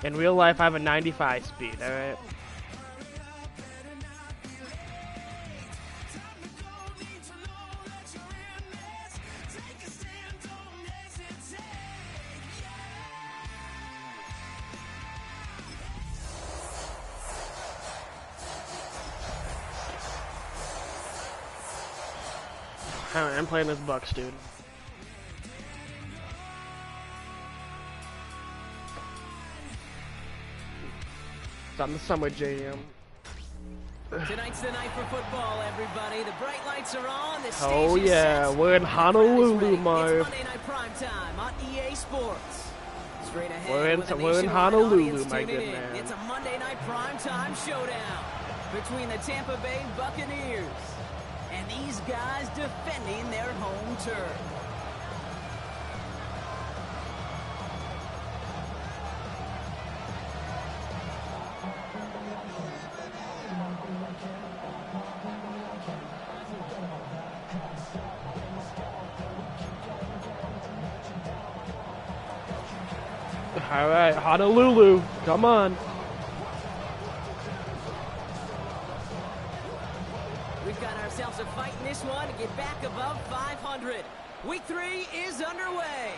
In real life, I have a 95 speed, alright? I'm playing this Bucs, dude. It's on the Summer JM. Tonight's the night for football, everybody. The bright lights are on. The stage Oh is yeah, set. we're in Honolulu, Marv. It's Monday Night Prime Time on EA Sports. Straight ahead, We're in Honolulu, my good man. man. It's a Monday Night Prime Time showdown between the Tampa Bay Buccaneers and these guys defending their home turf. All right, Honolulu, come on. We've got ourselves a fight in this one to get back above 500. Week 3 is underway.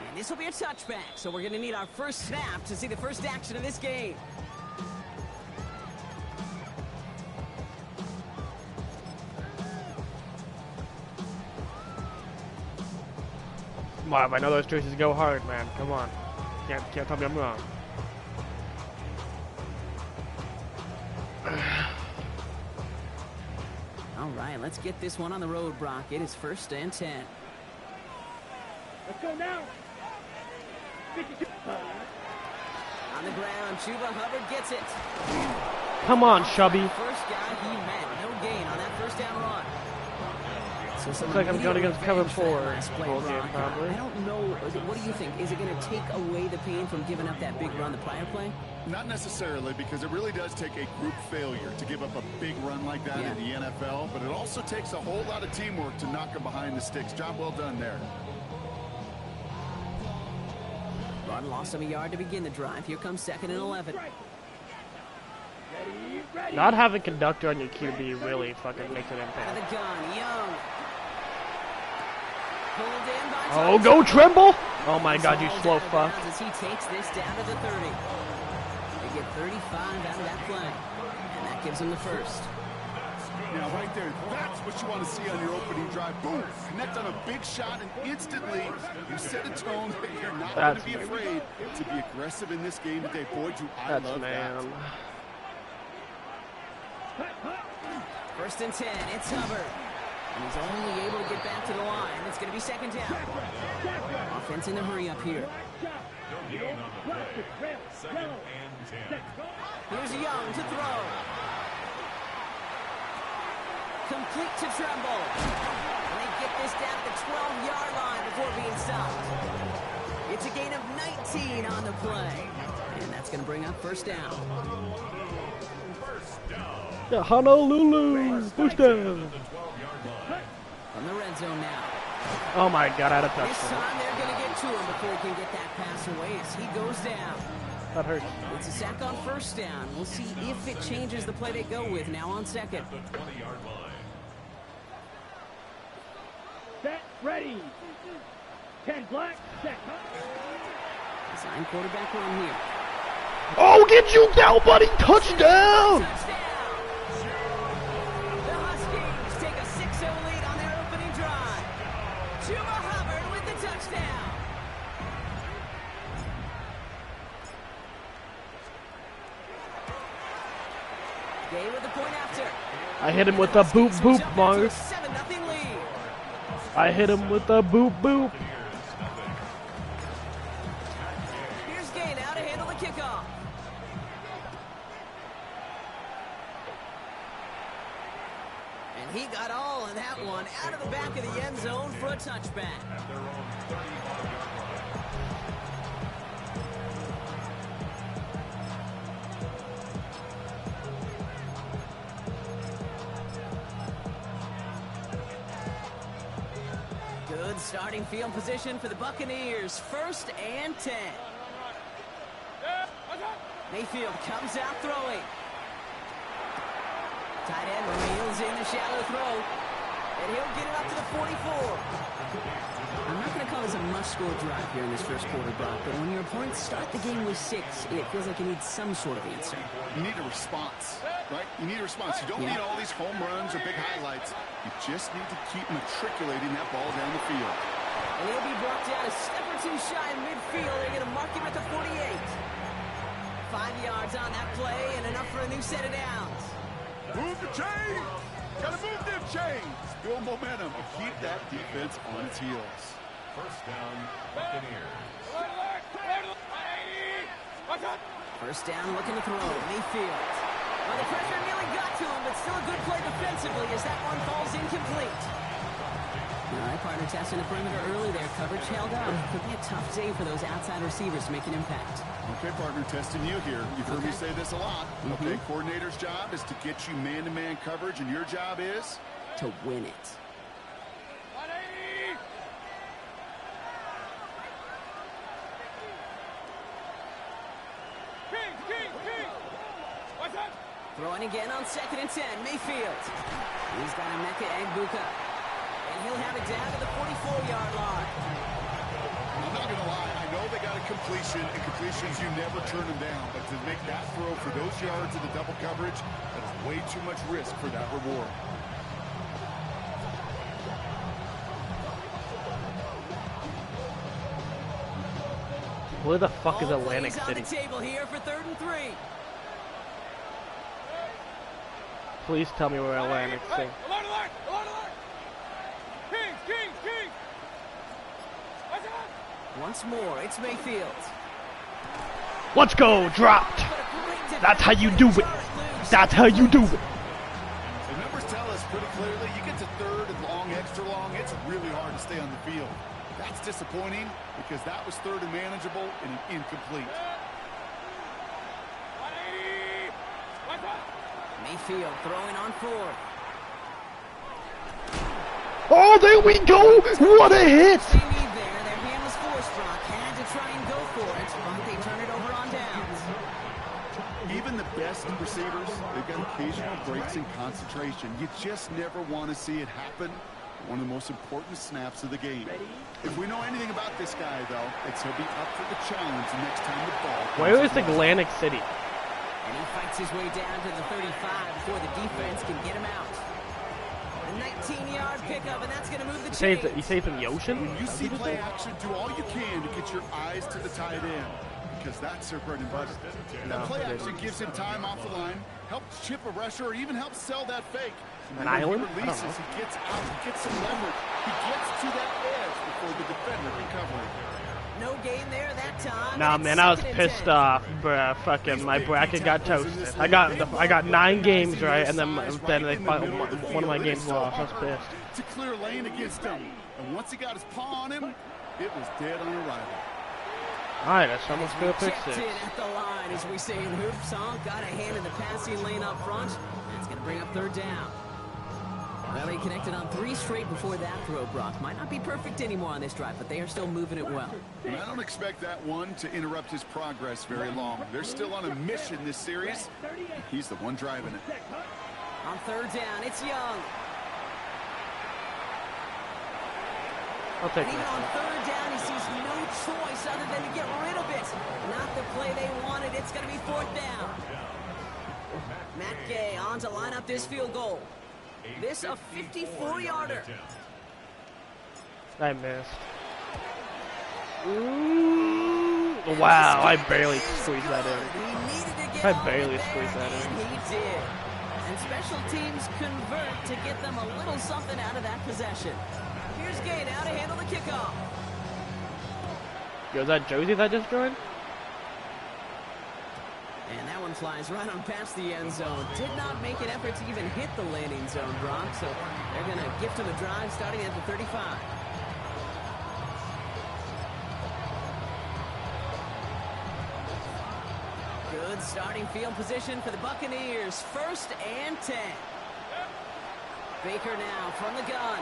And this will be a touchback, so we're going to need our first snap to see the first action of this game. Marv, I know those choices go hard, man. Come on. Can't tell me I'm wrong. All right, let's get this one on the road, Brock. It is 1st and 10. Let's go now. On the ground, Chuba Hubbard gets it. Come on, Chubby. First guy he met. No gain on that first down run. So Looks like I'm going against cover 4 whole game, probably. I don't know. What do you think? Is it going to take away the pain from giving up that big run the prior play? Not necessarily, because it really does take a group failure to give up a big run like that in the NFL, but it also takes a whole lot of teamwork to knock him behind the sticks. Job well done there. Run lost him a yard to begin the drive. Here comes 2nd and 11. Not having conductor on your QB really fucking makes an Out of impact. the gun, Young. Pulled in by Oh, go Trimble! Oh my god, you slow fuck. As he takes this down to the 30. They get 35 out of that play. And that gives him the first. Now, right there, that's what you want to see on your opening drive. Boom! Connect on a big shot, and instantly you set a tone that you're not going to be afraid to be aggressive in this game today. Boy, do I love that. 1st and 10, it's Hubbard. And he's only able to get back to the line. It's going to be 2nd down. Offense in a hurry up here. Here's Young to throw. Complete to Tremble. And they get this down to the 12-yard line before being stopped. It's a gain of 19 on the play. And that's going to bring up 1st down. Yeah, Honolulu, first down. From the red zone now. Oh my god, I had a This touchdown. time they're going to get to him before he can get that pass away as he goes down. That hurts. It's a sack on 1st down. We'll see if it changes the play they go with now on 2nd. Set, ready. 10 black, set. Design quarterback run here. Oh, get you down, buddy! Touchdown! Touchdown! The Huskies take a 6-0 lead on their opening drive. Chuba Hubbard with the touchdown. Gay with the point after. I hit him with a boop boop, Marv. 7-0 lead. I hit him with a boop boop. Here's Gay now to handle the kickoff. And he got all of that one out of the back of the end zone for a touchback. Good starting field position for the Buccaneers. 1st and 10. Mayfield comes out throwing. Tight end reels in the shallow throw. And he'll get it up to the 44. I'm not going to call this a must-score drive here in this first quarter, Brock, but when your opponents start the game with 6, it feels like you need some sort of answer. You need a response, right? You need a response. You don't need all these home runs or big highlights. You just need to keep matriculating that ball down the field. And he'll be brought down a step or two shy in midfield. They're going to mark him at the 48. 5 yards on that play and enough for a new set of downs. Move the chains! Gotta move them chains! Build momentum and keep that defense on its heels. First down, Buccaneers. First down, looking to throw. Mayfield. Well, the pressure nearly got to him, but still a good play defensively as that one falls incomplete. All right, partner, testing the perimeter early there. Coverage held up. Could be a tough day for those outside receivers to make an impact. Okay, partner, testing you here. You've heard me say this a lot. Okay, coordinator's job is to get you man-to-man coverage, and your job is? To win it. Throwing again on 2nd and 10. Mayfield. He's got Emeka Egbuka. And he'll have it down to the 44-yard line. I'm not going to lie. I know they got a completion, and completions, you never turn them down. But to make that throw for those yards in the double coverage, that is way too much risk for that reward. Where the fuck is Atlantic City? City? On the table here for 3rd and 3. Please tell me where Atlantic City. Once more, it's Mayfield. Let's go, dropped. That's how you do it. That's how you do it. The numbers tell us pretty clearly, you get to 3rd and long, extra long, it's really hard to stay on the field. That's disappointing because that was 3rd and manageable and an incomplete. Mayfield throwing on 4th. Oh, there we go! What a hit! They need there. Their hand was forced, Brock. Had to try and go for it, but they turn it over on downs. Even the best receivers, they've got occasional breaks in concentration. You just never want to see it happen. One of the most important snaps of the game. If we know anything about this guy, though, it's he'll be up for the challenge the next time the ball comes. Where is Atlantic City? And he fights his way down to the 35 before the defense can get him out. A 19-yard pickup, and that's going to move the chains. You say it's in the ocean? When you see play action, do all you can to get your eyes to the tight end, because that's their bread and butter. That play action gives him time off the line, helps chip a rusher, or even helps sell that fake. An island? He releases, he gets out, he gets some leverage. He gets to that edge before the defender recovering. No gain there that time. Nah, man, I was pissed off, bruh. Fucking my bracket got toasted. I got 9 games right, and then they one of my games lost. I was pissed. To clear a lane against him, and once he got his paw on him, it was dead on arrival. All right, that's almost good pick 6. At the line, as we say in hoops, got a hand in the passing lane up front. That's going to bring up 3rd down. Well, they connected on 3 straight before that throw, Brock. Might not be perfect anymore on this drive, but they are still moving it well. I don't expect that one to interrupt his progress very long. They're still on a mission this series. He's the one driving it. On 3rd down, it's Young. I'll take And even that. on 3rd down, he sees no choice other than to get rid of it. Not the play they wanted. It's going to be 4th down. Matt Gay on to line up this field goal. This a 54-yarder. I missed. Ooh. Wow, I barely squeezed that in. I barely squeezed that in. And he did. And special teams convert to get them a little something out of that possession. Here's Gay now to handle the kickoff. Yo, is that Josie that just joined? And that one flies right on past the end zone. Did not make an effort to even hit the landing zone, Brock. So they're going to gift him a drive starting at the 35. Good starting field position for the Buccaneers. 1st and 10. Baker now from the gun.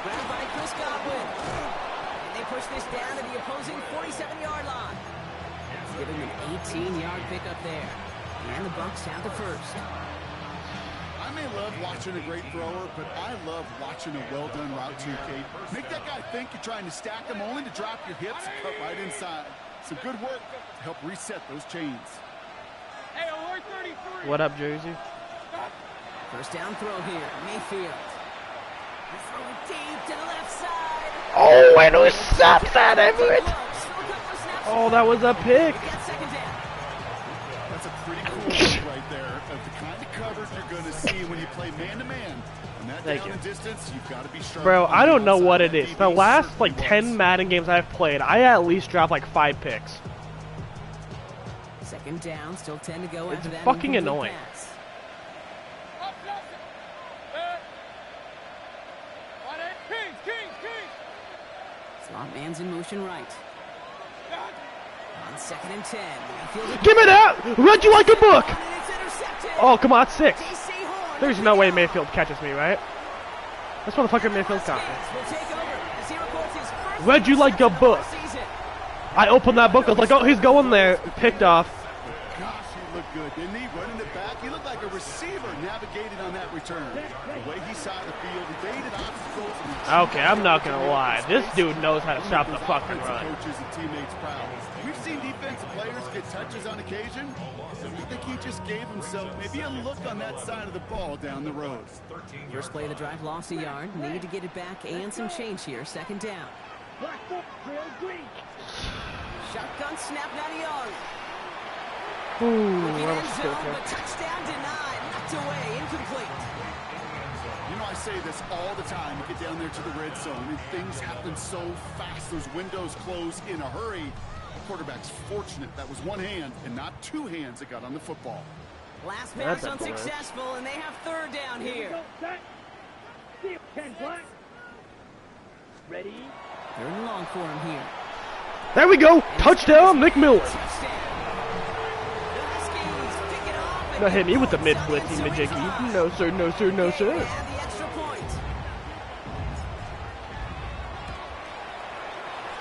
Grabbed by Chris Godwin. And they push this down to the opposing 47-yard line. give him an 18-yard pickup there. And the Bucs have the first. I may love watching a great thrower, but I love watching a well-done route too, Kate. Make that guy think you're trying to stack him only to drop your hips and cut right inside. Some good work to help reset those chains. Hey, alert 33. What up, Jersey? First down throw here, Mayfield. He's throwing deep to the left side. Oh, and who stops that effort? Oh, that was a pick. Second down. That's a pretty cool look right there of the kind of coverage you're going to see when you play man-to-man. And that down and distance, you've got to be sharp. Bro, I don't know what it is. The last, like, 10 Madden games I've played, I at least dropped, like, 5 picks. Second down, still 10 to go after that. Fucking annoying. Pass. Slot man's in motion right. On second and 10. Give me that! Read you like a book! Oh, come on, 6. There's no way Mayfield catches me, right? That's motherfucker Mayfield caught me. Read you like a book. I opened that book, I was like, oh, he's going there. Picked off. Gosh, he looked good, didn't he? Running it back. He looked like a receiver navigated on that return. The way he saw the field, evaded obstacles. Okay, I'm not gonna lie. This dude knows how to stop the fucking run. Coaches and teammates proud. We've seen defensive players get touches on occasion. I think he just gave himself maybe a look on that side of the ball down the road. First play of the drive, lost a yard. Need to get it back and some change here. Second down. Shotgun snap, not young. Ooh, that was End zone, but touchdown denied. Knocked away, incomplete. You know, I say this all the time. You get down there to the red zone, and things happen so fast. Those windows close in a hurry. The quarterback's fortunate that was one hand and not two hands that got on the football. Last pass unsuccessful, and they have third down here. Ready? Third and long for him here. There we go! Touchdown, Nick Miller! Now hit me with the mid-blitzy, majiggy. No, sir, no, sir, no, sir. And the extra point.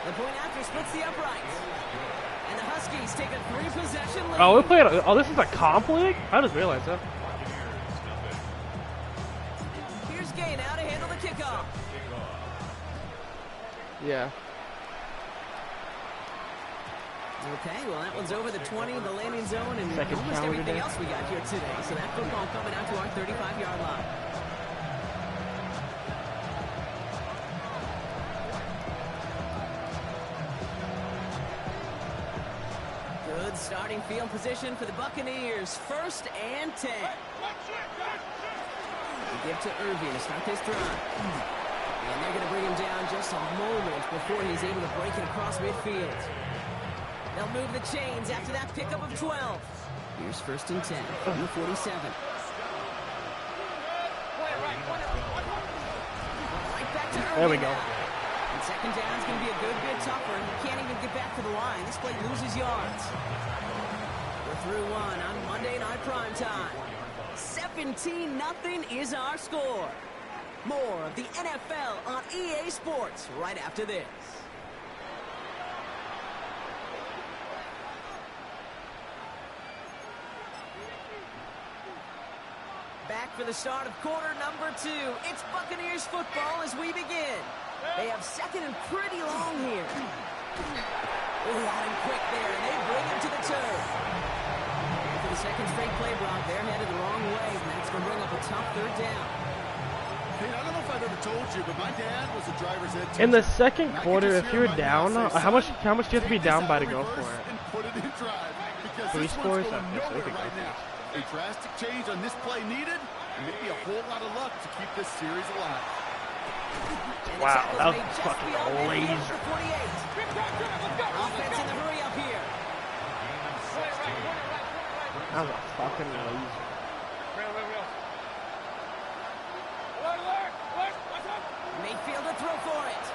The point after splits the uprights. And the Huskies take a 3-possession lead. Oh, we're playing. Oh, this is a comp league? I just realized that. Here's Gay now to handle the kickoff. Yeah. Okay, well that one's over the 20, the landing zone, and Second almost power everything today. else we got here today. So that football coming out to our 35-yard line. Good starting field position for the Buccaneers. First and 10. We give to Irving to start this drive. And they're going to bring him down just a moment before he's able to break it across midfield. They'll move the chains after that pickup of 12. Here's first and 10 from the 47. Right back to Irving. There we go. And second down's going to be a good bit tougher. He can't even get back to the line. This play loses yards. We're through one on Monday Night Primetime. 17-0 is our score. More of the NFL on EA Sports right after this. Back for the start of quarter number 2. It's Buccaneers football as we begin. They have second and pretty long here. Oh, out and quick there, and they bring him to the turf. And for the second straight play, Brock, they're headed the wrong way, and that's going to bring up a tough third down. Hey, I don't know if I've ever told you, but my dad was a driver's ed teacher. In the second quarter, if you're down, how much do you have to be down by to go for it? And put it in drive, because 3 this scores? one's going Okay, so we nowhere can go right now. A drastic change on this play needed, and maybe a whole lot of luck to keep this series alive. Wow, that was fucking lazy. Offense in the hurry up here. That was a fucking lazy. Mayfield to throw for it.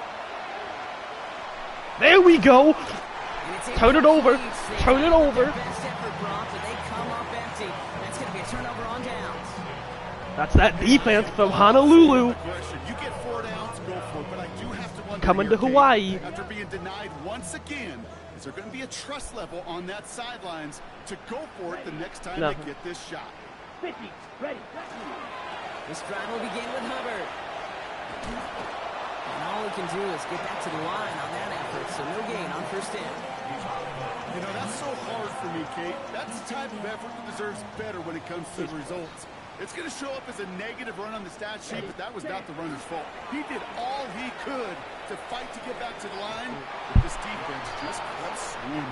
There we go! And it's Turn it over. Turn it over. Best effort, Brock, but they come up empty. That's going to be a turnover on downs. That's that defense from Honolulu. You get 4 downs, go for it, but I do have to wonder Coming here, to Hawaii. Kate, after being denied once again, Is there going to be a trust level on that sidelines to go for it the next time Nothing. they get this shot? 50, ready. This drive will begin with Hubbard. And all he can do is get back to the line on that effort, so no gain on first down. You know, that's so hard for me, Kate. That's the type of effort that deserves better when it comes to the results. It's going to show up as a negative run on the stat sheet, but that was not the runner's fault. He did all he could to fight to get back to the line, but this defense just kept swinging.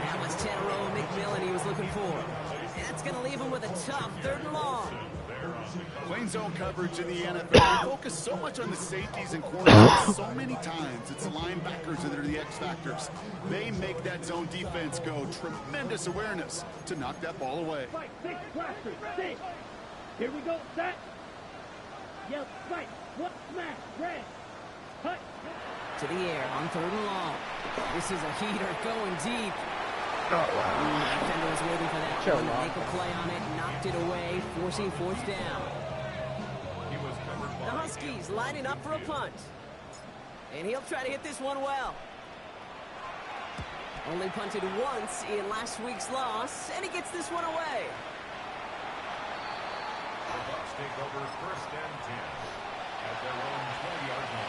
That was Tanneroa McMillan he was looking for. And that's going to leave him with a tough 3rd and long. Playing zone coverage in the NFL, we focus so much on the safeties and corners so many times. It's the linebackers that are the X factors. They make that zone defense go. Tremendous awareness to knock that ball away. Fight, 6, blasters, 6. Here we go, set. Yell, fight, what smash, red. Cut. To the air on 3rd and long. This is a heater going deep. Oh, wow. Defender was waiting for that Sure, one to Mom. make a play on it, knocked it away, forcing 4th down. He was covered The by Huskies lining up for a punt. And he'll try to hit this one well. Only punted once in last week's loss, and he gets this one away. the Bucs take over 1st and 10 at their own 20-yard line.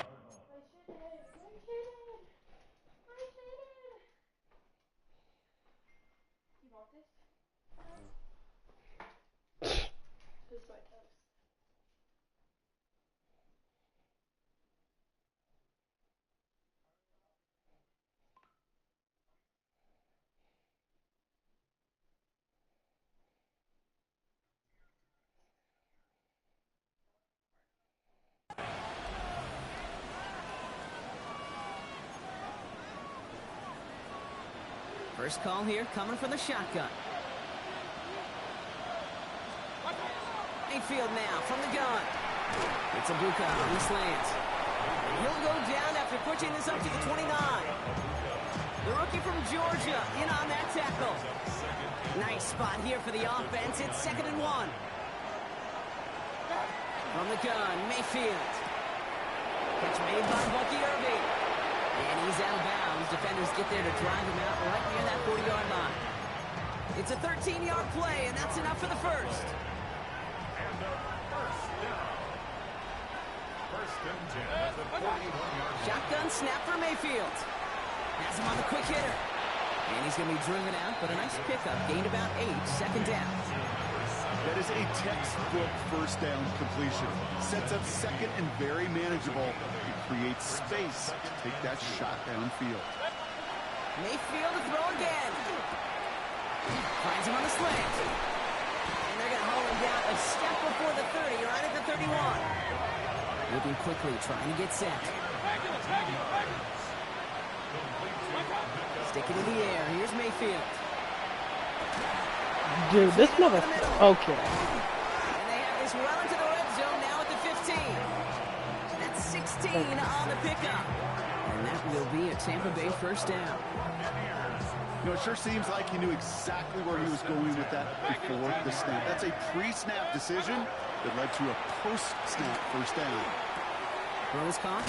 First call here coming from the shotgun. Mayfield now from the gun. It's a Buca on the slant. And he'll go down after pushing this up to the 29. The rookie from Georgia in on that tackle. Nice spot here for the offense. It's 2nd and 1. From the gun, Mayfield. Catch made by Bucky Irving. And he's out of bounds. Defenders get there to drive him out right near that 40-yard line. It's a 13-yard play, and that's enough for the first. And a first down. 1st and 10 at the 41-yard line. Shotgun snap for Mayfield. Has him on the quick hitter. And he's going to be driven out, but a nice pickup. Gained about 8, 2nd down. That is a textbook first down completion. Sets up 2nd and very manageable. It creates space to take that shot downfield. Mayfield to throw again. Finds him on the slant. And they're going to haul him down a step before the 30, right at the 31. Moving quickly, trying to get set. Stick it in the air. Here's Mayfield. Dude, this mother... Okay. And they have this well into the red zone now at the 15. That's 16 on the pickup. And that will be a Tampa Bay first down. You know, it sure seems like he knew exactly where he was going with that before the snap. That's a pre-snap decision that led to a post-snap first down. Throw is caught.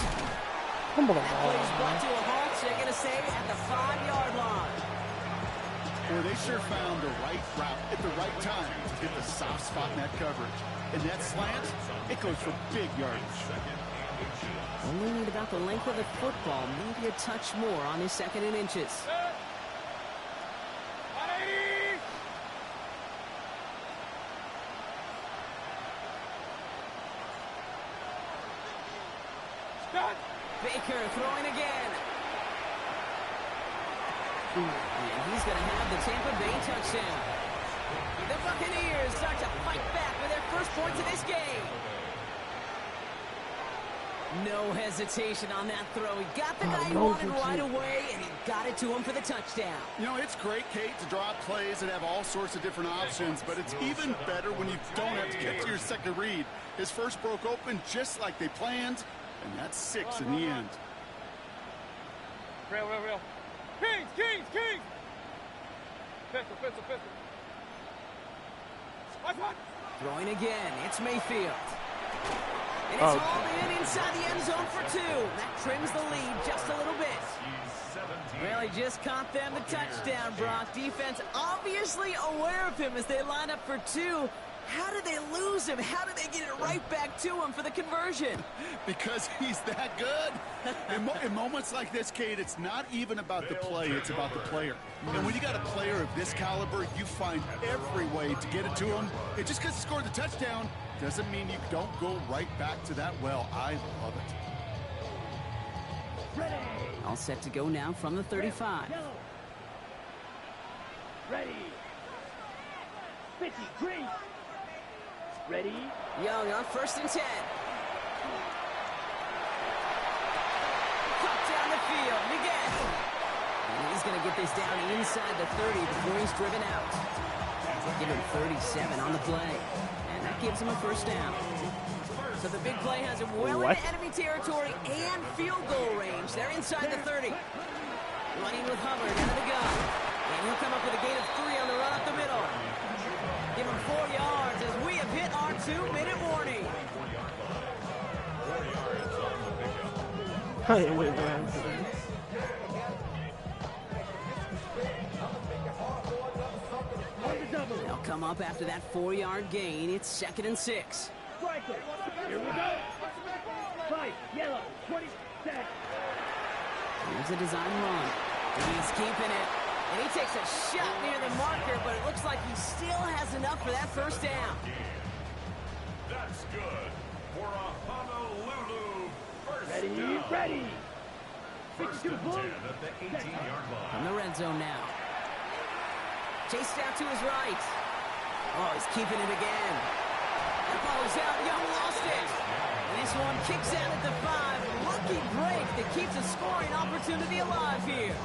Come on, Plays brought to a halt. So they're going to save at the 5-yard line. Boy, they sure found the right route at the right time to get the soft spot in that coverage. And that slant, it goes for big yardage. Only need about the length of the football, maybe a touch more on his 2nd and inches. Baker throwing again. And he's going to have the Tampa Bay touchdown. The Buccaneers start to fight back with their first points of this game. No hesitation on that throw. He got the guy he wanted right away, and he got it to him for the touchdown. You know, it's great, Kate, to draw up plays and have all sorts of different options, but it's even better when you don't have to get to your second read. His first broke open just like they planned, and that's 6 in the end. Real. Kings! Pistol. Throwing again. It's Mayfield. And it's hauled in inside the end zone for 2. That trims the lead just a little bit. Well, he just caught them the touchdown, Brock. Defense obviously aware of him as they line up for two. How did they lose him? How did they get it right back to him for the conversion? Because he's that good. In moments like this, Kate, it's not even about the play, it's about the player. And when you got a player of this caliber, you find every way to get it to him. And just because he scored the touchdown doesn't mean you don't go right back to that well. I love it. Ready. All set to go now from the 35. Yellow. Ready. 50, green. Ready. Young on 1st and 10. Cut down the field. Miguel. And he's going to get this down inside the 30 before he's driven out. Give him 37 on the play. And that gives him a 1st down. So the big play has him well into enemy territory and field goal range. They're inside the 30. Running with Hubbard out of the gun. And he'll come up with a gain of 3 on the run up the middle. Give him 4 yards as we have hit our 2-minute warning. They'll come up after that 4-yard gain. It's 2nd and 6. Striker. Here we go. 5, yellow, 20, set. Here's a design run. He's keeping it. And he takes a shot near the marker, but it looks like he still has enough for that 1st down. That's good for a Honolulu first Ready, down. ready. First 52 and 10 blue. at the 18-yard line. From the red zone now. Chased out to his right. Oh, he's keeping it again. That ball is out. Young lost it. And this one kicks out at the 5. Lucky break that keeps a scoring opportunity alive here.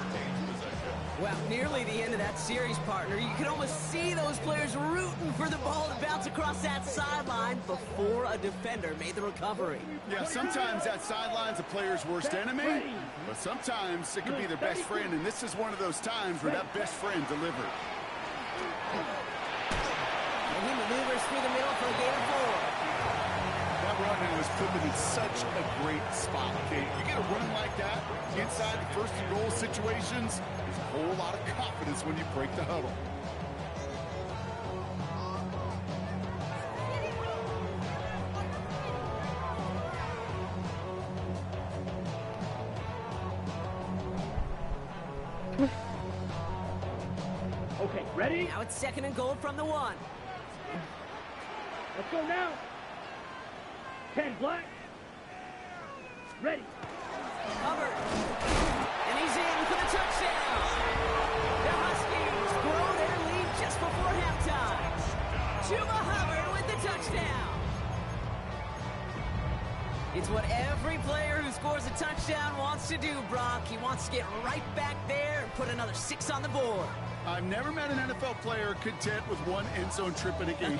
Well, nearly the end of that series, partner. You can almost see those players rooting for the ball to bounce across that sideline before a defender made the recovery. Yeah, sometimes that sideline's a player's worst enemy, but sometimes it can be their best friend, and this is one of those times where that best friend delivered. And he maneuvers through the middle for a gain of 4. That run now has put them in such a great spot, Kate. You get a run like that inside the 1st and goal situations, there's a whole lot of confidence when you break the huddle. Okay, ready? Now it's 2nd and goal from the 1. Let's go now. 10 black. Ready. Hubbard. And he's in for the touchdown. The Huskies grow their lead just before halftime. Chuba Hubbard with the touchdown. It's what every player who scores a touchdown wants to do, Brock. He wants to get right back there and put another 6 on the board. I've never met an NFL player content with 1 end zone trip in a game.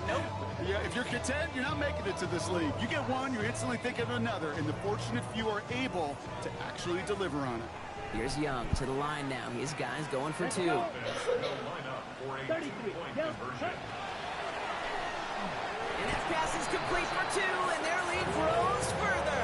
Nope. Yeah, if you're content, you're not making it to this league. You get one, you're instantly thinking of another, and the fortunate few are able to actually deliver on it. Here's Young to the line now. His guys going for 2. They'll line up for a 33, two-point yellow, conversion. And that pass is complete for 2, and their lead grows further.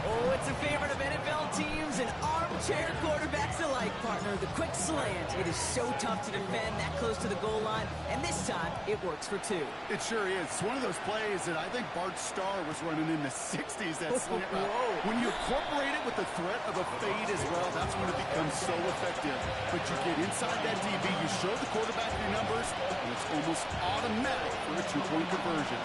Oh, it's a favorite of NFL teams and armchair quarterbacks alike, partner. The quick slant. It is so tough to defend that close to the goal line, and this time it works for 2. It sure is. It's one of those plays that I think Bart Starr was running in the 60s, that slant route. When you incorporate it with the threat of a fade as well, that's when it becomes so effective. But you get inside that DB, you show the quarterback your numbers, and it's almost automatic for a 2-point conversion.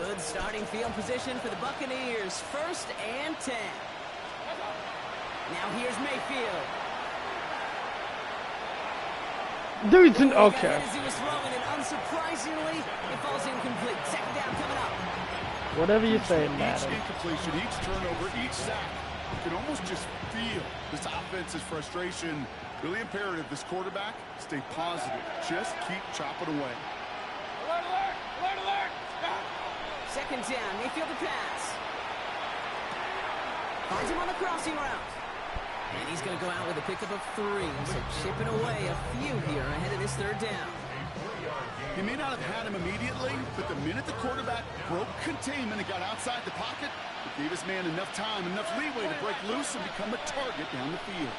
Good starting field position for the Buccaneers. 1st and 10. Now here's Mayfield. Dude's an okay. As he was throwing it, unsurprisingly, it falls incomplete. 2nd down coming up. Whatever you say, Each Madden. incompletion, each turnover, each sack, you can almost just feel this offense's frustration. Really imperative, this quarterback, stay positive. Just keep chopping away. Alert, alert, alert, alert. 2nd down, Mayfield to pass. Finds him on the crossing route. And he's going to go out with a pickup of 3. So chipping away a few here ahead of this 3rd down. You may not have had him immediately, but the minute the quarterback broke containment and got outside the pocket, it gave his man enough time, enough leeway to break loose and become a target down the field.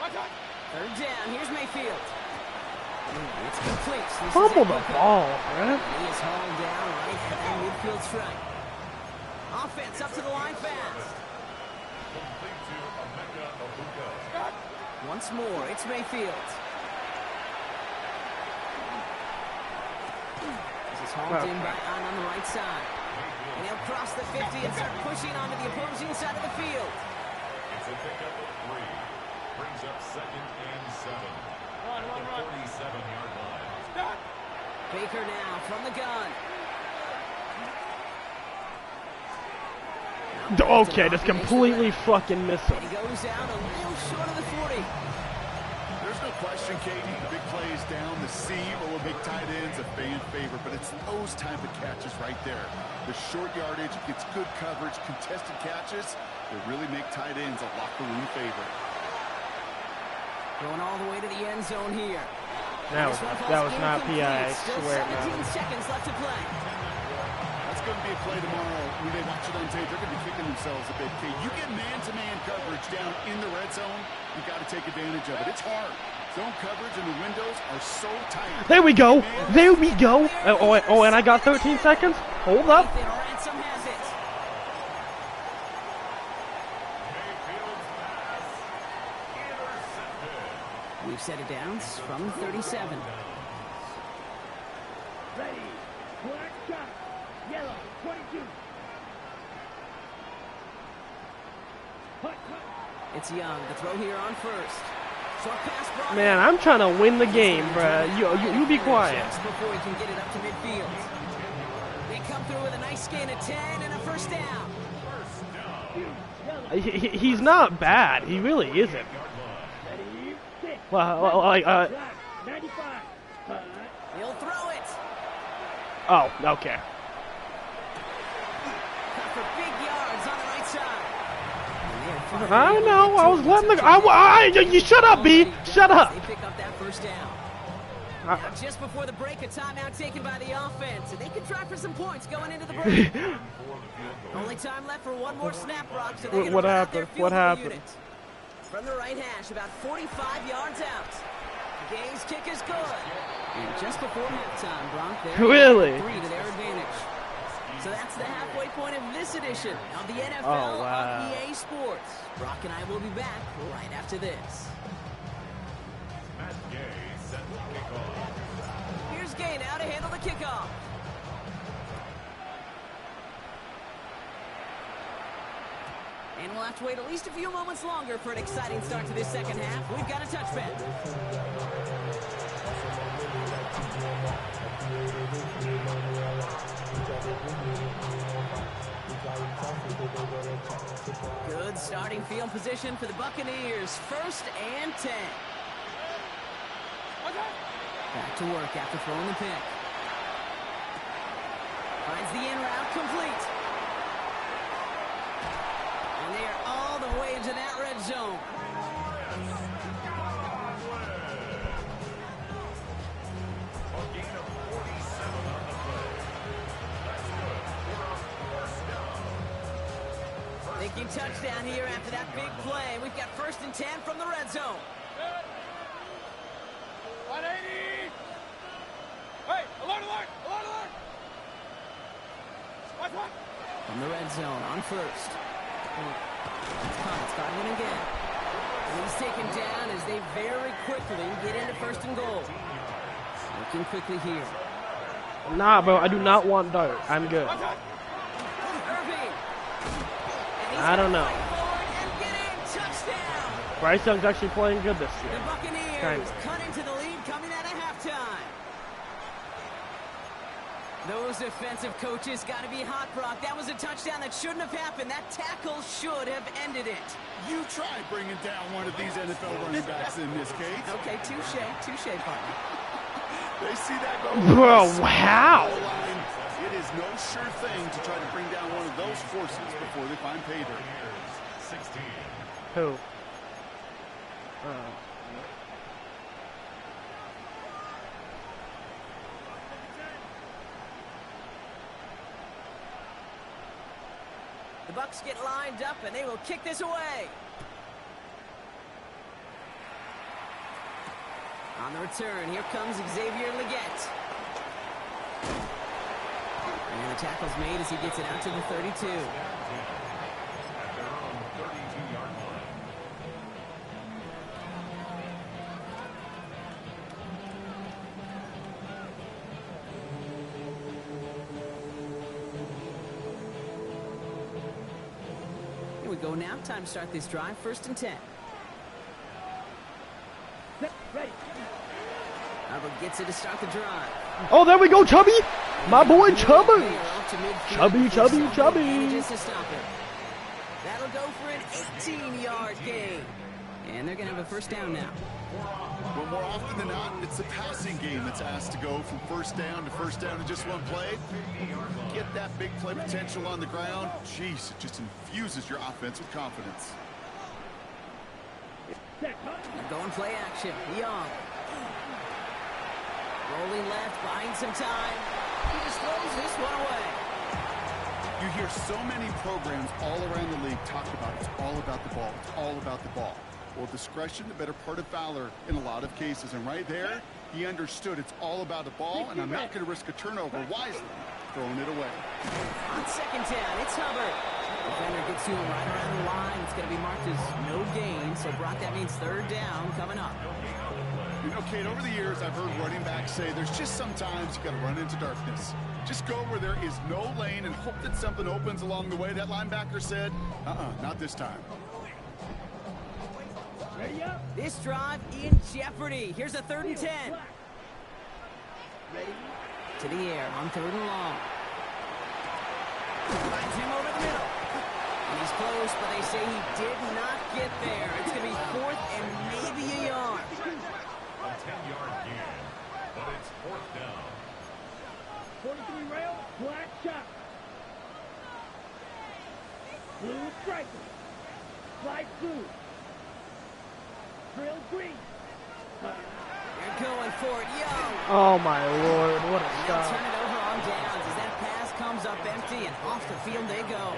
Third down, here's Mayfield. It's complete. Fumble the ball, man. He is hauled down right at that midfield stripe. Offense up to the line fast. Once more, it's Mayfield. This is hauled in by on the right side. And he'll cross the 50 and start pushing onto the opposing side of the field. It's a pickup of 3. Brings up 2nd and 7. At the 47-yard line. Baker now from the gun. Okay, just completely fucking miss him. And he goes out a little short of the 40. There's no question, Katie, big plays down the seam or will make tight ends a fan favorite, but it's those type of catches right there. The short yardage, gets good coverage, contested catches, they really make tight ends a locker room favorite. Going all the way to the end zone here. That was not PI, I swear. 17 seconds left to play. That's going to be a play tomorrow. When they watch it on tape, they're going to be kicking themselves a bit. Kate, you get man-to-man coverage down in the red zone, you got to take advantage of it. It's hard. Zone coverage and the windows are so tight. There we go. There we go. Oh, and I got 13 seconds. Hold up. Ethan Ransom has it. Mayfield's pass intercepted. We've set it down from 37. Ready. Black shot. Yellow. 22. Hut, hut. It's Young. The throw here on first. Short pass brought Man, I'm trying to win the game, bruh. You be quiet. just before he can get it up to midfield. They come through with a nice gain of 10 and a first down. He's not bad. He really isn't. Ready. Sit. Well, like, Black. 95. Hut. He'll throw it. oh, okay. Cut for big yards on the right side. And they're firing I in know. I was letting the. You shut up, B. Shut up. They pick up that first down. Now, just before the break, a timeout taken by the offense, and they can try for some points going into the break. Only time left for one more snap, Brock, so they're What gonna run out their happened? field What goal happened? unit. From the right hash, about 45 yards out. The game's kick is good. And just before halftime, Bronk, they're Really? 3 to their advantage. So that's the halfway point of this edition of the NFL Oh, wow. on EA Sports. Brock and I will be back right after this. Matt Gay set the kickoff. Here's Gay now to handle the kickoff. And we'll have to wait at least a few moments longer for an exciting start to this second half. We've got a touchback. Good starting field position for the Buccaneers. 1st and 10. Back to work after throwing the pick. Finds the in route complete. And they are all the way into that red zone. A gain of 47 on the play. That's good. We're on 4th down. Thinking touchdown here after that big play. We've got 1st and 10 from the red zone. 180! Hey, alert, alert, alert, alert! What? From the red zone on 1st. It's got him again. And he's taken down as they very quickly get into 1st and goal. Looking quickly here. Nah, bro. I do not want dart. I'm good. Irving. I don't know. Forward and get in. Touchdown. Bryce Young's actually playing good this The year. Buccaneers Kinda. cut into the lead coming out of halftime. Those defensive coaches got to be hot, Brock. That was a touchdown that shouldn't have happened. That tackle should have ended it. You try bringing down one of these NFL running backs in this case. Okay, touche, partner. They see that go. Bro, wow. It is no sure thing to try to bring down one of those forces before they find pay dirt. 16. Who? The Bucs get lined up, and they will kick this away. On the return, here comes Xavier Leggett. And the tackle's made as he gets it out to the 32. Here we go now. Time to start this drive. 1st and 10. Ready. Hubbard gets it to start the drive. Oh, there we go, Chubby. My boy Chubby. They are off to midfield. Chubby. Manages to stop it. That'll go for an 18-yard gain. And they're going to have a 1st down now. Well, more often than not, it's the passing game that's asked to go from 1st down to 1st down in just one play. Get that big play potential on the ground. Jeez, it just infuses your offense with confidence. Set. Going play action. Young. Rolling left, buying some time. He just throws this one away. You hear so many programs all around the league talk about it's all about the ball. It's all about the ball. Well, discretion, the better part of valor in a lot of cases. And right there, he understood it's all about the ball, and I'm not going to risk a turnover wisely, throwing it away. On 2nd down, it's Hubbard. Defender gets to him right around the line. It's going to be marked as no gain. So, Brock, that means 3rd down coming up. You know, Kate, over the years, I've heard running backs say there's just sometimes you got to run into darkness. Just go where there is no lane and hope that something opens along the way. That linebacker said, not this time. Ready up. This drive in jeopardy. Here's a 3rd and 10. Ready. To the air on 3rd and long. Finds him over the middle. And he's close, but they say he did not get there. It's going to be 4th and maybe a yard. A 10-yard gain, but it's 4th down. 43 rail. Black shot. Blue striker. Slide blue. Drill green. They're going for it. Young. Oh my lord, what a They'll stop. turn it over on downs as that pass comes up empty and off the field they go.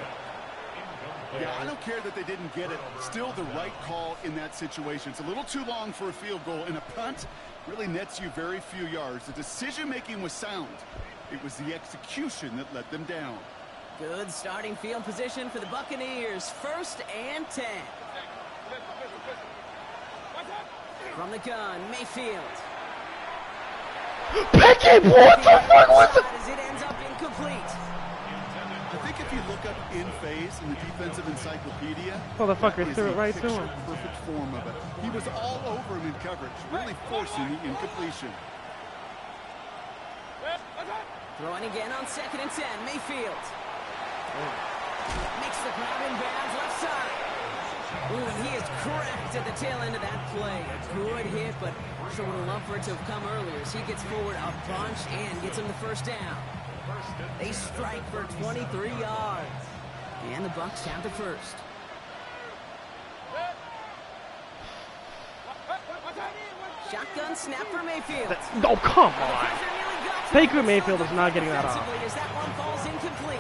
Yeah, I don't care that they didn't get it. Still the right call in that situation. It's a little too long for a field goal, and a punt really nets you very few yards. The decision-making was sound. It was the execution that let them down. Good starting field position for the Buccaneers. 1st and 10. From the gun, Mayfield. Pickett, what the fuck was it? As it ends up incomplete. I think if you look up in phase in the defensive encyclopedia, Motherfucker that is threw a it right to him. picture-perfect form of it. He was all over him in coverage, really forcing the incompletion. Throwing again on 2nd and 10, Mayfield. Makes the grab in bounds left side. Ooh, and he is cracked at the tail end of that play. A good hit, but sure would have loved for it to have come earlier as he gets forward a bunch and gets him the 1st down. They strike for 23 yards. And the Bucs have the 1st. Shotgun snap for Mayfield. Oh, come on. Baker Mayfield is not getting that off. As that one falls incomplete.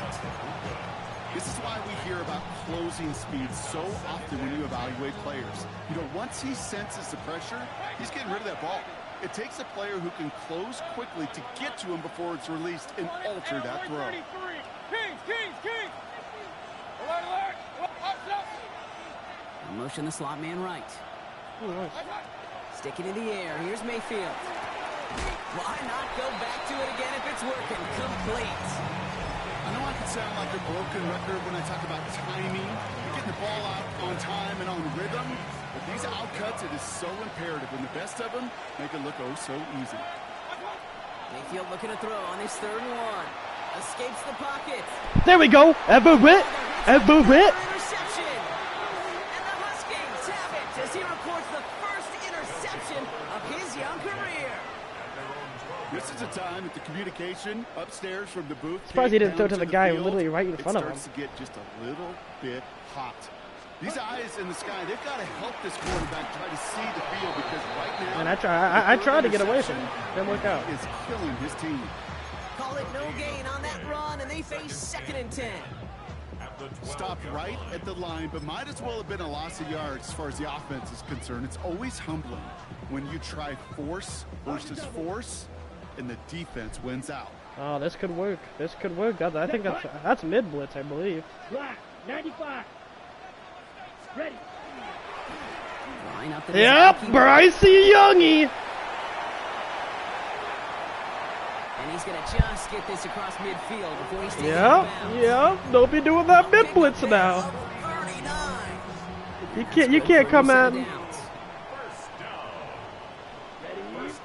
This is why we hear about closing speed so often when you evaluate players. You know, once he senses the pressure, he's getting rid of that ball. It takes a player who can close quickly to get to him before it's released and alter that throw. Kings! Alert, alert! Motion the slot man right. Stick it in the air. Here's Mayfield. Why not go back to it again if it's working? Complete. I know I can sound like a broken record when I talk about timing, getting the ball out on time and on rhythm, but these outcuts, it is so imperative, and the best of them make it look oh so easy. Mayfield looking to throw on his 3rd and 1. Escapes the pocket. There we go. Everett. Interception. And the Huskies have it as he records the 1st interception of his young career. This is a time that the communication upstairs from the booth. Surprised he didn't throw it to down the guy field, literally right in front of him. It starts to get just a little bit hot. These eyes in the sky, they've got to help this quarterback try to see the field because right now. And I tried to get away from him. Didn't work out. Is killing his team. Call it no gain on that run, and they face 2nd and 10. Stopped right at the line, but might as well have been a loss of yards as far as the offense is concerned. It's always humbling when you try force versus force, and the defense wins out. Oh, this could work. This could work. I think that's mid blitz, I believe. Black, 95. Ready. Line up the Yep, Brycey Youngie. And he's going to just get this across midfield before he stays Yep, out of bounds. yep. Don't be doing that mid Big blitz pick now. up 39. You can't come First at. downs.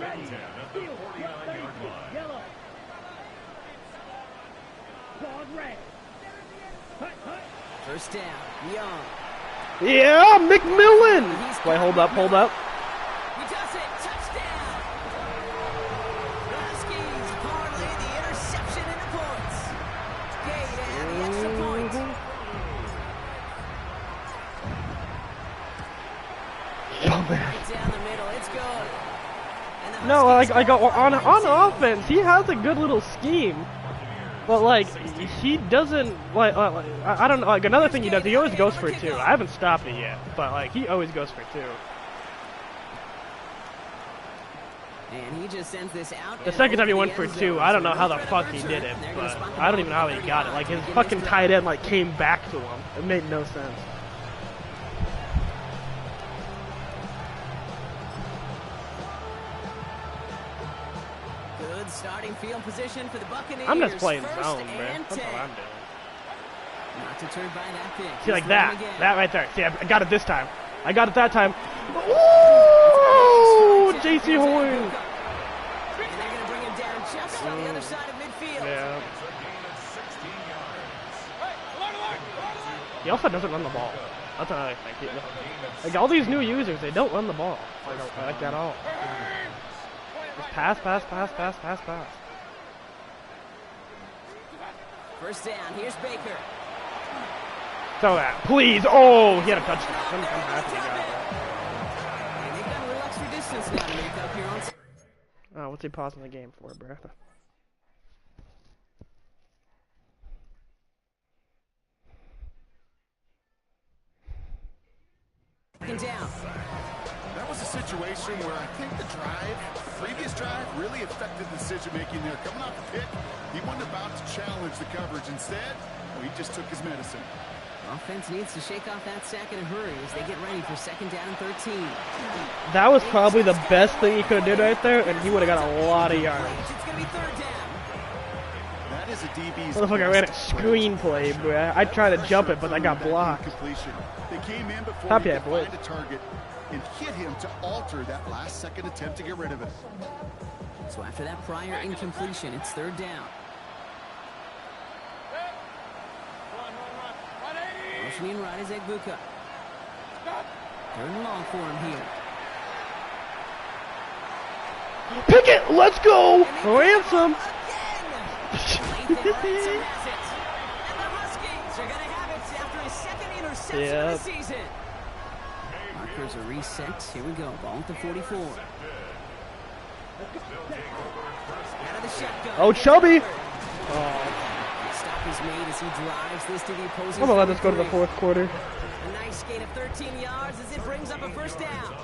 Ready. Steal. Yellow. Dog red. Hut. First down. Young. Yeah, McMillan. Wait, hold up. He does it. Touchdown. The Huskies parlay the interception into points. Gay to add the extra point. Oh, man. Right down the middle. It's good. And the No, Huskies I go are on themselves. offense. He has a good little scheme, but like he doesn't like. I don't know. Like another thing he does, he always goes for 2. I haven't stopped it yet, but like he always goes for 2. And he just sends this out. The second time he went for 2, I don't know how the fuck he did it, but I don't even know how he got it. Like his fucking tight end like came back to him. It made no sense. Good starting field position for the Buccaneers. I'm just playing First zone, bro. and That's all 10. I'm doing. Not deterred by that pick. See, like He's that. throwing again. That right there. See, I got it this time. I got it that time. Ooh, JC Horn. And they're going to bring him down just on the other side of midfield. Yeah. He also doesn't run the ball. That's another thing. Like all these new users, they don't run the ball like at all. Just pass. First down. Here's Baker. Throw that, please. Oh, he had a touchdown. I'm happy he got that. And they've got a little extra distance now to make up here on. Oh, what's he pausing the game for, bro? Down. That was a situation where I think the previous drive, really affected decision-making there. Coming off the pick, he wasn't about to challenge the coverage. Instead, he just took his medicine. Offense needs to shake off that sack in a hurry as they get ready for second down 13. That was probably the best thing he could have did right there, and he would have got a lot of yards. It's going to be third down. That is a DB's Motherfucker ran a screenplay, bro. I tried to jump it, but I got blocked. Completion. They came in before Happy he I could blitz. find a target and hit him to alter that last-second attempt to get rid of it. So after that prior incompletion, it's third down. Motioning right is Egbuka. Third and long for him here. Pick it! Let's go! Ransom! Again! Lathan Ransom has it. And the Huskies are going to have it after his second interception of the season. Markers are reset. Here we go. Ball at the 44. Out of the shotgun. Oh, Chubby! Stop is made as he drives this to the opposing. I'm gonna let this go to the fourth quarter. A nice gain of 13 yards as it brings up a first down.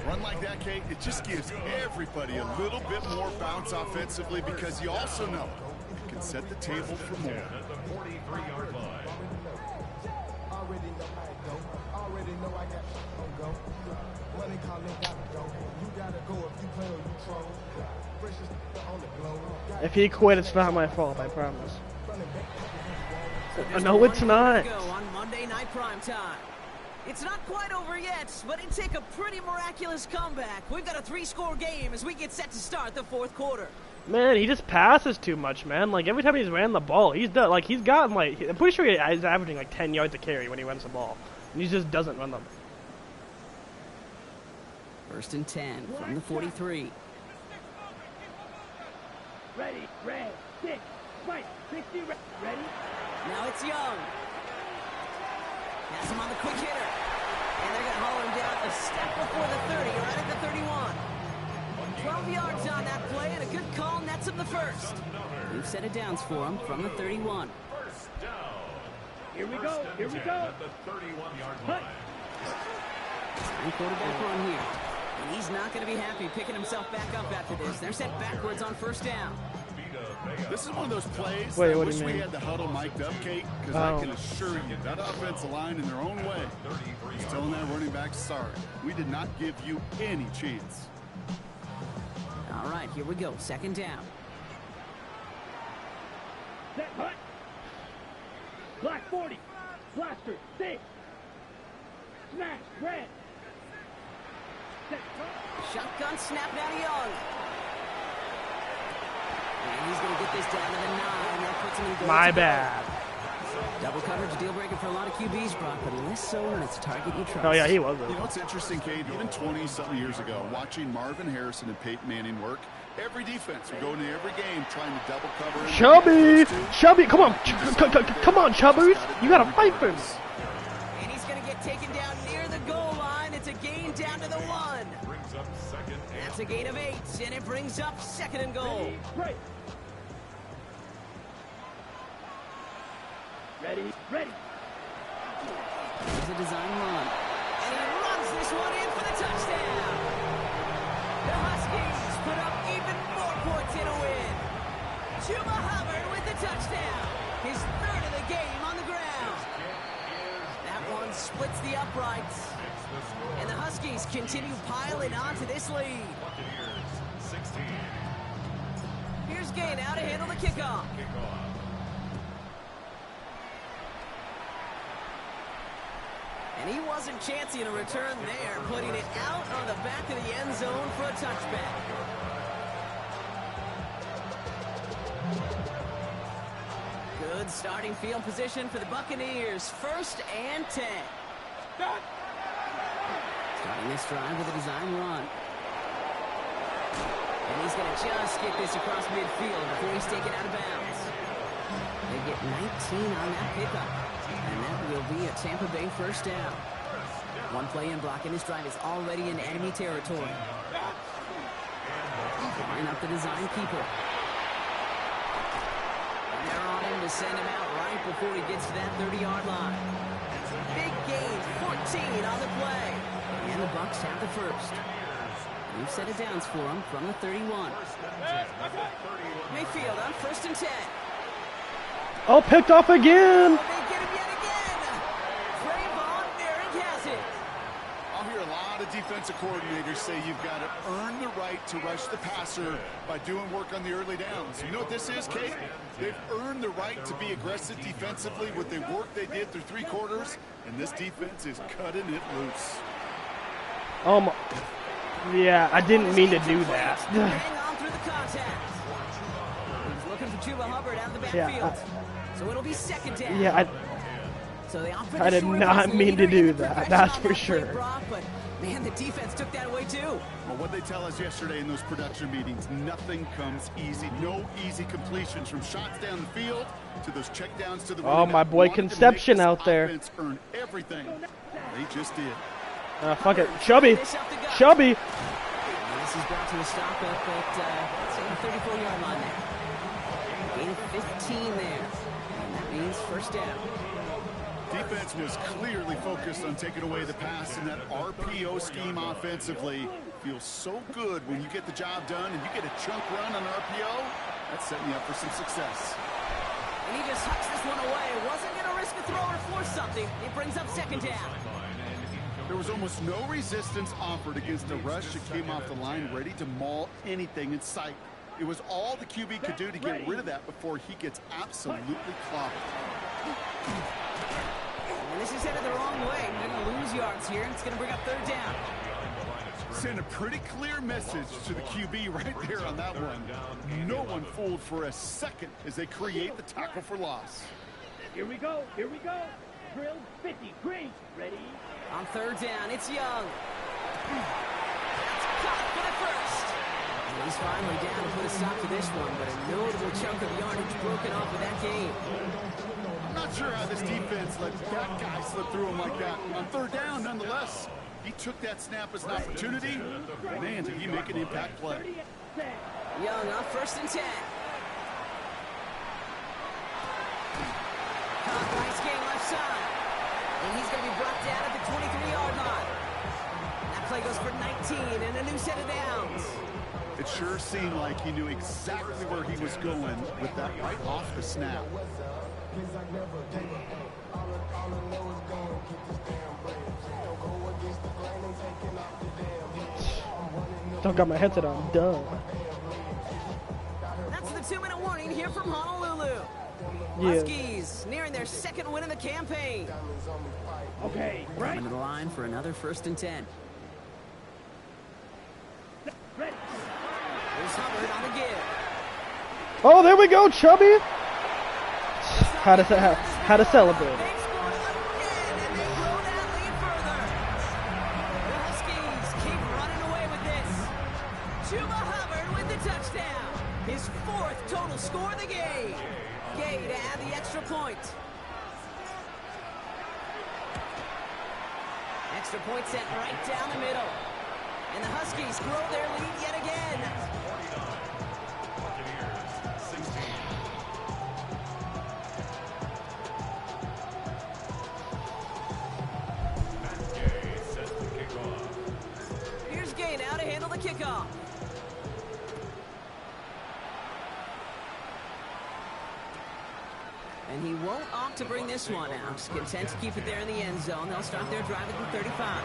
Run like that, Kate, it just gives everybody a little bit more bounce offensively because you also know you can set the table for more. If he quit, it's not my fault, I promise. No, it's not. Go on Monday Night Primetime. It's not quite over yet, but it'd take a pretty miraculous comeback. We've got a 3-score game as we get set to start the fourth quarter. Man, he just passes too much, man. Like, every time he's ran the ball, he's done, like, he's gotten, like, I'm pretty sure he's averaging, like, 10 yards a carry when he runs the ball. And he just doesn't run them. First and 10 from the 43. Ready, red, 6, fight, 60, ready. Now it's Young. Has him on the quick hitter. And they're going to haul him down a step before the 30, right at the 31. 12 yards on that play, and a good call nets him the first. We've set it downs for him from the 31. Here we go. Here we go. At the 31-yard line. And quarterback on here. And he's not going to be happy picking himself back up after this. They're sent backwards on first down. This is one of those plays Wait, I what do wish you we mean? had the huddle mic'd up, Kate, because Oh. I can assure you that offensive line in their own way is telling that running back, sorry, we did not give you any chance. All right, here we go. Second down. Set hut. Black 40. Blaster 6. Smash red. Set hut. Shotgun snap down to Young. And he's going to get this down to the 9. That puts him in goal. My bad. Double coverage, a deal breaker for a lot of QBs, Brock, but less so when it's a target you trust. Oh yeah, he was. You know what's interesting, Kate? Even 20-something years ago, watching Marvin Harrison and Peyton Manning work, every defense would go into every game trying to double cover. Chubby, Chubby, come on, come on, Chubbers, you gotta fight for this. And he's going to get taken down near the goal line. It's a gain down to the 1. Brings up second and That's a gain of 8, and it brings up second and goal. Right. Ready. Ready. Here's a design run. And he runs this one in for the touchdown. The Huskies put up even more points in a win. Chuba Hubbard with the touchdown. His third of the game on the ground. That one splits the uprights. And the Huskies continue piling onto this lead. Buccaneers 16. Here's Gay now to handle the kickoff. Kickoff. And he wasn't chancing a return there, putting it out on the back of the end zone for a touchback. Good starting field position for the Buccaneers. 1st and 10. Starting this drive with a design run. And he's going to just get this across midfield before he's taken out of bounds. They get 19 on that pickup. And that will be a Tampa Bay first down. One play in blocking this drive is already in enemy territory. Line up the design keeper. And they're on him to send him out right before he gets to that 30-yard line. Big gain, 14 on the play. And the Bucs have the first. New set of downs for him from the 31. Mayfield on 1st and 10. Oh, picked off again. They get him yet again. Trayvon Merrick has it. I'll hear a lot of defensive coordinators say you've got to earn the right to rush the passer by doing work on the early downs. You know what this is, Kate? They've earned the right to be aggressive defensively with the work they did through 3 quarters, and this defense is cutting it loose. Oh my. Yeah, I didn't mean to do that. Hang on through the contact. He's looking for Chuba Hubbard out of the backfield. Yeah, So it'll be second down. Yeah, So they offer I the did short not pass mean to leader in do the that, progression that's on for that play, sure. Brock, but man, the defense took that away too. Well, what they tell us yesterday in those production meetings, nothing comes easy. No easy completions from shots down the field to those checkdowns to the Oh, running my back. boy Wanted to Conception make this out there. offense earn everything. They just did. fuck it, Chubby, Chubby. And this is brought to a stop up at say the 34-yard line there. Gain of 15 there. And that means first down. Defense was clearly focused on taking away the pass, and that RPO scheme offensively feels so good when you get the job done and you get a chunk run on RPO. That's setting you up for some success. And he just hucks this one away. Wasn't going to risk a throw or force something. It brings up second down. There was almost no resistance offered against a rush that came off the line ready to maul anything in sight. It was all the QB could do to get rid of that before he gets absolutely clobbered. And this is headed the wrong way. They're going to lose yards here, and it's going to bring up third down. Send a pretty clear message to the QB right there on that one. No one fooled for a second as they create the tackle for loss. Here we go. Here we go. Drill 50. Green. Ready. On third down, it's Young. That's caught for the first. And he's finally down to put a stop to this one, but a notable chunk of yardage broken off with that game. I'm not sure how this defense let that guy slip through him like that. On third down, nonetheless, he took that snap as an opportunity. Man, did he make an impact play. Young on 1st and 10. Nice game left left side. And he's going to be brought down at the 23-yard line. That play goes for 19 and a new set of downs. It sure seemed like he knew exactly where he was going with that right off the snap. Don't got my headset on. Duh. That's the 2-minute warning here from Honolulu. Yeah. Huskies nearing their second win of the campaign. Okay, right. Into the line for another 1st and 10. Ready. Here's Hubbard on the give. Oh, there we go, Chubby. How to celebrate? They scored again, and they blow that lead further. The Huskies keep running away with this. Chuba Hubbard with the touchdown. His 4th total score of the game. Gay to add the extra point. Extra point sent right down the middle. And the Huskies grow their lead yet again. Here's Gay now to handle the kickoff. And he won't opt to bring this one out. Content to keep it there in the end zone. They'll start their drive at the 35.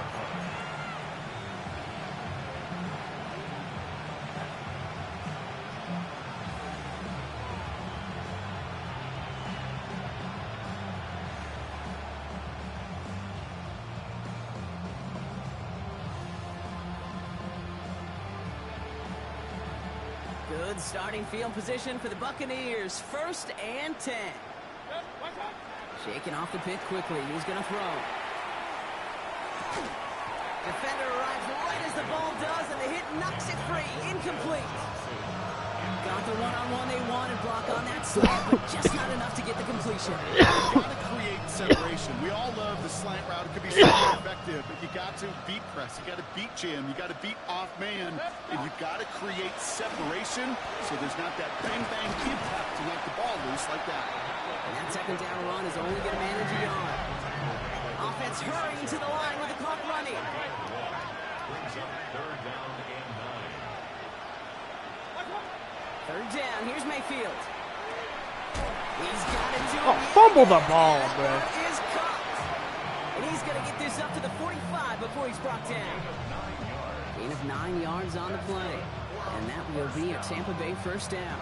Good starting field position for the Buccaneers. 1st and 10. Shaking off the pit quickly. He's going to throw. Defender arrives right as the ball does, and the hit knocks it free. Incomplete. Got the one-on-one they wanted. Block on that slant, but just not enough to get the completion. You got to create separation. We all love the slant route. It could be so effective, but you got to beat press. You got to beat jam. You got to beat off man, and you got to create separation so there's not that bang-bang impact to knock the ball loose like that. And that 2nd down run is only going to manage a yard. Offense hurrying to the line with the clock running. Brings up 3rd down and 9. 3rd down. Here's Mayfield. He's got it to Oh, fumble the ball, bro. Is caught. And he's going to get this up to the 45 before he's brought down. Gain of 9 yards on the play. And that will be a Tampa Bay 1st down.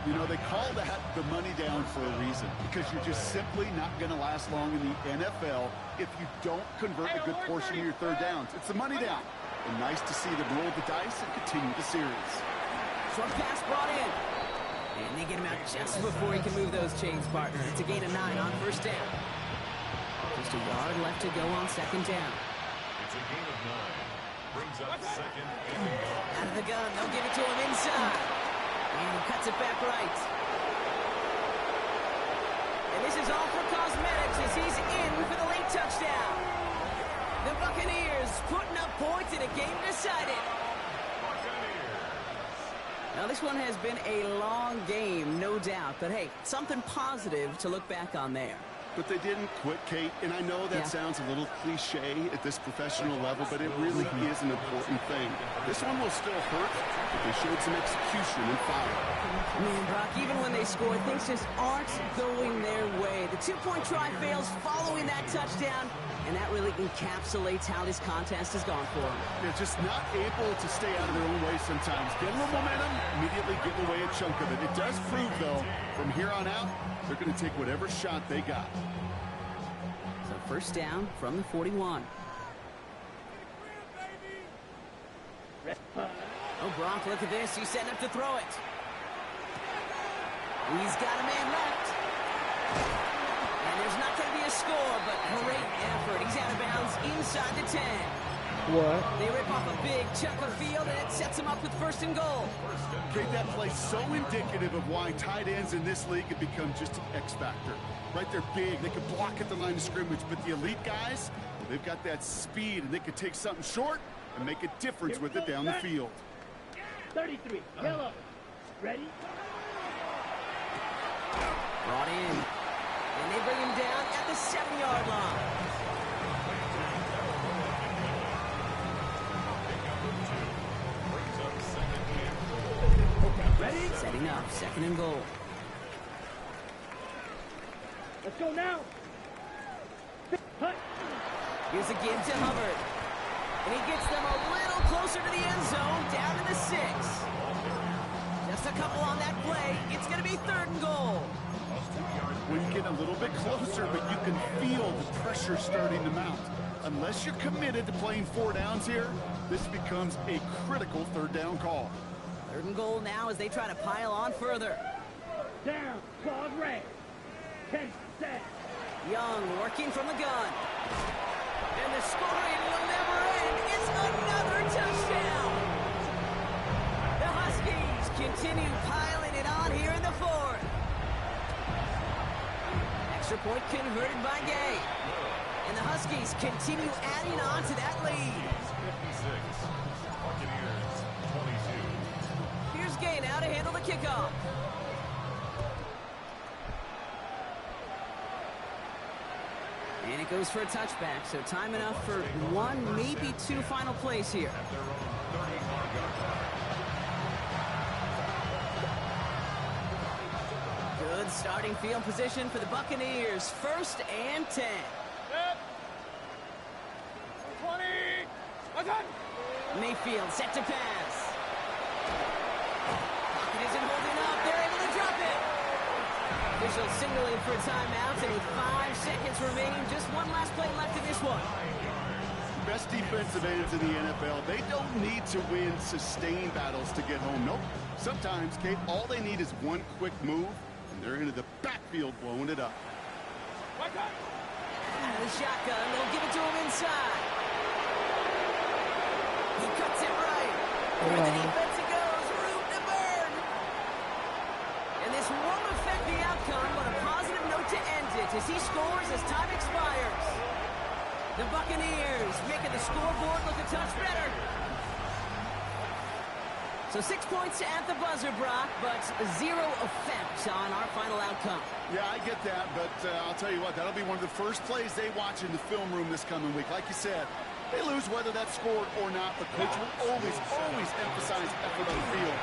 You know, they call that the money down for a reason, because you're just simply not going to last long in the NFL if you don't convert a good portion of your 3rd downs. It's the money down. And nice to see them roll the dice and continue the series. Short pass brought in. And they get him out just before he can move those chains, partner. It's a gain of 9 on 1st down. Just a yard left to go on 2nd down. It's a gain of 9. Brings up 2nd and 1. Out of the gun. They'll give it to him inside. And he cuts it back right. And this is all for cosmetics as he's in for the late touchdown. The Buccaneers putting up points in a game decided. Now this one has been a long game, no doubt. But hey, something positive to look back on there. But they didn't quit, Kate, and I know that sounds a little cliche at this professional level, but it really is an important thing. This one will still hurt, but they showed some execution and fire. Man, Brock, even when they score, things just aren't going their way. The 2-point try fails following that touchdown, and that really encapsulates how this contest has gone for them. They're just not able to stay out of their own way sometimes. Get a little momentum, immediately give away a chunk of it. It does prove, though, from here on out, they're going to take whatever shot they got. So 1st down from the 41. Oh, Brock, look at this. He's setting up to throw it. He's got a man left. And there's not going to be a score, but great effort. He's out of bounds inside the 10. What? They rip off a big chunk of field, and it sets him up with 1st and goal. Kate, that play so indicative of why tight ends in this league have become just an X factor. Right, they're big. They can block at the line of scrimmage, but the elite guys, they've got that speed, and they can take something short and make a difference with it down the field. 33, yellow. Ready? Brought in. And they bring him down at the 7-yard line. Ready? Setting up, 2nd and goal. Let's go now. Hut. Here's a give to Hubbard. And he gets them a little closer to the end zone, down to the 6. Just a couple on that play. It's going to be 3rd and goal. When you get a little bit closer, but you can feel the pressure starting to mount. Unless you're committed to playing 4 downs here, this becomes a critical 3rd down call. 3rd and goal now as they try to pile on further. Down. Claws red. 10 set. Young working from the gun. And the scoring will never end. It's another touchdown. The Huskies continue piling it on here in the 4th. Extra point converted by Gay. And the Huskies continue adding on to that lead. 56. Buccaneers 22. Here's Gay now to handle the kickoff. And it goes for a touchback, so time enough for 1, maybe 2 final plays here. At their own 35-yard line. Good starting field position for the Buccaneers. 1st and 10. Set. 20. Attack. Mayfield set to pass. Pocket isn't holding up. They're able to drop it. Officials signaling for a timeout, and with 5 seconds remaining, just one last play left in this one. Best defensive ends in the NFL, they don't need to win sustained battles to get home. Nope. Sometimes, Kate, all they need is one quick move, and they're into the backfield blowing it up. Back up. Out of the shotgun, they'll give it to him inside. He cuts it right. For the defense it goes, room to burn. And this won't affect the outcome, but a positive note to end it as he scores as time expires. The Buccaneers making the scoreboard look a touch better. So 6 points at the buzzer, Brock, but 0 effect on our final outcome. Yeah, I get that, but I'll tell you what, that'll be one of the first plays they watch in the film room this coming week. Like you said, they lose whether that's scored or not, but coach will always emphasize effort on the field.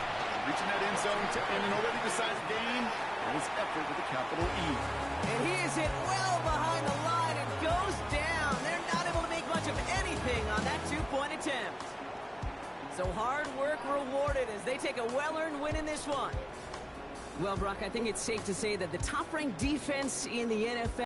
Reaching that end zone to end an already decided game, that is effort with a capital E. And he is hit well behind the line and goes down. They're not able to make much of anything on that 2-point attempt. So hard work rewarded as they take a well-earned win in this one. Well, Brock, I think it's safe to say that the top-ranked defense in the NFL